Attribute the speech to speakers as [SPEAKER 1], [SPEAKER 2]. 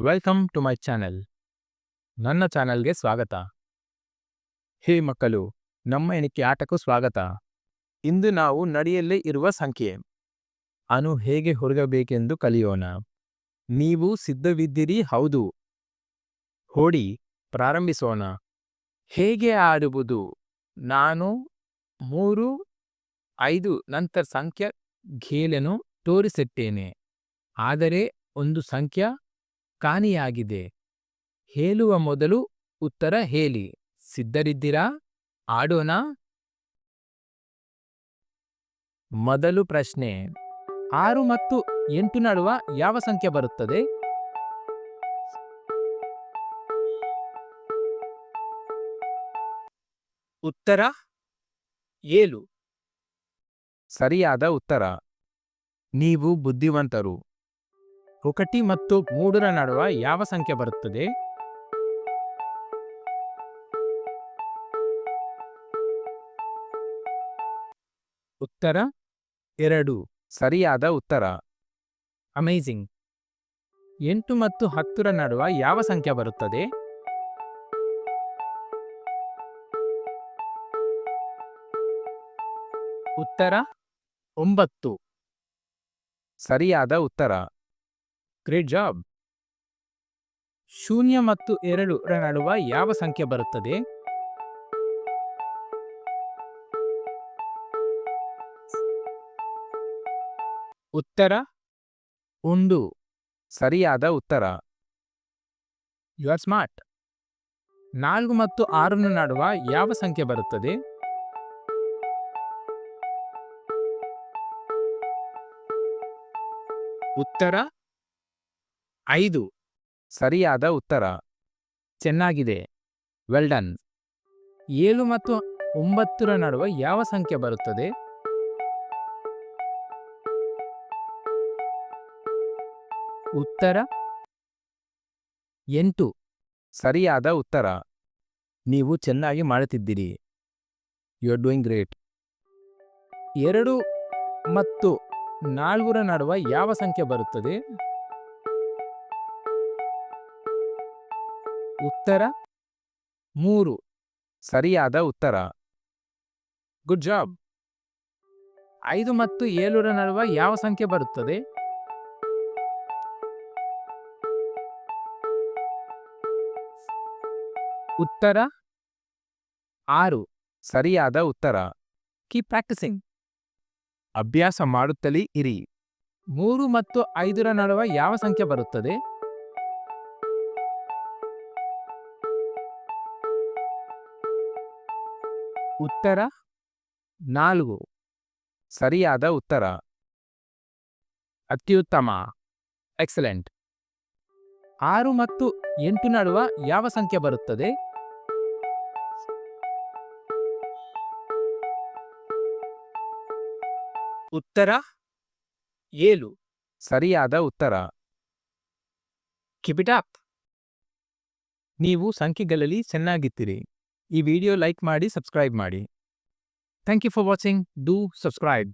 [SPEAKER 1] Welcome to my channel. ನನ್ನ ಚಾನೆಲ್ಗೆ ಸ್ವಾಗತ. ಹೇ ಮಕ್ಕಳು, ನಮ್ಮ ಎಣಿಕೆ ಆಟಕ್ಕೂ ಸ್ವಾಗತ. ಇಂದು ನಾವು ನಡೆಯಲ್ಲೇ ಇರುವ ಸಂಖ್ಯೆ ಅನ್ನು ಹೇಗೆ ಹುಡುಗಬೇಕೆಂದು ಕಲಿಯೋಣ. ನೀವು ಸಿದ್ಧವಿದ್ದೀರಿ? ಹೌದು. ಓಡಿ ಪ್ರಾರಂಭಿಸೋಣ. ಹೇಗೆ ಆಡುವುದು? ನಾನು 3, 5 ನಂತರ ಸಂಖ್ಯೆ ಘೇಲನ್ನು ತೋರಿಸುತ್ತೇನೆ. ಆದರೆ ಒಂದು ಸಂಖ್ಯೆ ಕಾಣೆಯಾಗಿದೆ. ಹೇಳುವ ಮೊದಲು ಉತ್ತರ ಹೇಳಿ. ಸಿದ್ಧರಿದ್ದೀರಾ? ಆಡೋಣ. ಮೊದಲು ಪ್ರಶ್ನೆ, 6 ಮತ್ತು 8 ನಡುವ ಯಾವ ಸಂಖ್ಯೆ ಬರುತ್ತದೆ? ಉತ್ತರ 7. ಸರಿಯಾದ ಉತ್ತರ. ನೀವು ಬುದ್ಧಿವಂತರು. 1 ಮತ್ತು 3 ನಡುವ ಯಾವ ಸಂಖ್ಯೆ ಬರುತ್ತದೆ? ಉತ್ತರ 2. ಸರಿಯಾದ ಉತ್ತರ. ಅಮೇಜಿಂಗ್. 8 ಮತ್ತು 10 ನಡುವ ಯಾವ ಸಂಖ್ಯೆ ಬರುತ್ತದೆ? ಉತ್ತರ 9. ಸರಿಯಾದ ಉತ್ತರ. Great job. 0 ಮತ್ತು 2 ನಡುವ ಯಾವ ಸಂಖ್ಯೆ ಬರುತ್ತದೆ? ಉತ್ತರ 1. ಸರಿಯಾದ ಉತ್ತರ. You are smart. 4 ಮತ್ತು 6 ನಡುವ ಯಾವ ಸಂಖ್ಯೆ ಬರುತ್ತದೆ? ಉತ್ತರ 5. ಸರಿಯಾದ ಉತ್ತರ. ಚೆನ್ನಾಗಿದೆ. Well done. 7 ಮತ್ತು 9 ನಡುವ ಯಾವ ಸಂಖ್ಯೆ ಬರುತ್ತದೆ? ಉತ್ತರ 8. ಸರಿಯಾದ ಉತ್ತರ. ನೀವು ಚೆನ್ನಾಗಿ ಮಾಡುತ್ತಿದ್ದೀರಿ. You are doing great. 2 ಮತ್ತು 4 ನಡುವ ಯಾವ ಸಂಖ್ಯೆ ಬರುತ್ತದೆ? ಉತ್ತರ 3. ಸರಿಯಾದ ಉತ್ತರ. Good job. 5 ಮತ್ತು 7 ನಡುವ ಯಾವ ಸಂಖ್ಯೆ ಬರುತ್ತದೆ? ಉತ್ತರ 6. ಸರಿಯಾದ ಉತ್ತರ. Keep practising. ಅಭ್ಯಾಸ ಮಾಡುತ್ತಲೇ ಇರಿ. 3 ಮತ್ತು 5 ನಡುವ ಯಾವ ಸಂಖ್ಯೆ ಬರುತ್ತದೆ? ಉತ್ತರ 4. ಸರಿಯಾದ ಉತ್ತರ. ಅತ್ಯುತ್ತಮ. ಎಕ್ಸಲೆಂಟ್. 6 ಮತ್ತು 8 ನಡುವ ಯಾವ ಸಂಖ್ಯೆ ಬರುತ್ತದೆ? ಉತ್ತರ 7. ಸರಿಯಾದ ಉತ್ತರ. Keep it up. ನೀವು ಸಂಖ್ಯೆಗಳಲ್ಲಿ ಚೆನ್ನಾಗಿದ್ದೀರಿ. ಈ ವಿಡಿಯೋ ಲೈಕ್ ಮಾಡಿ, ಸಬ್ಸ್ಕ್ರೈಬ್ ಮಾಡಿ. Thank you for watching. Do subscribe.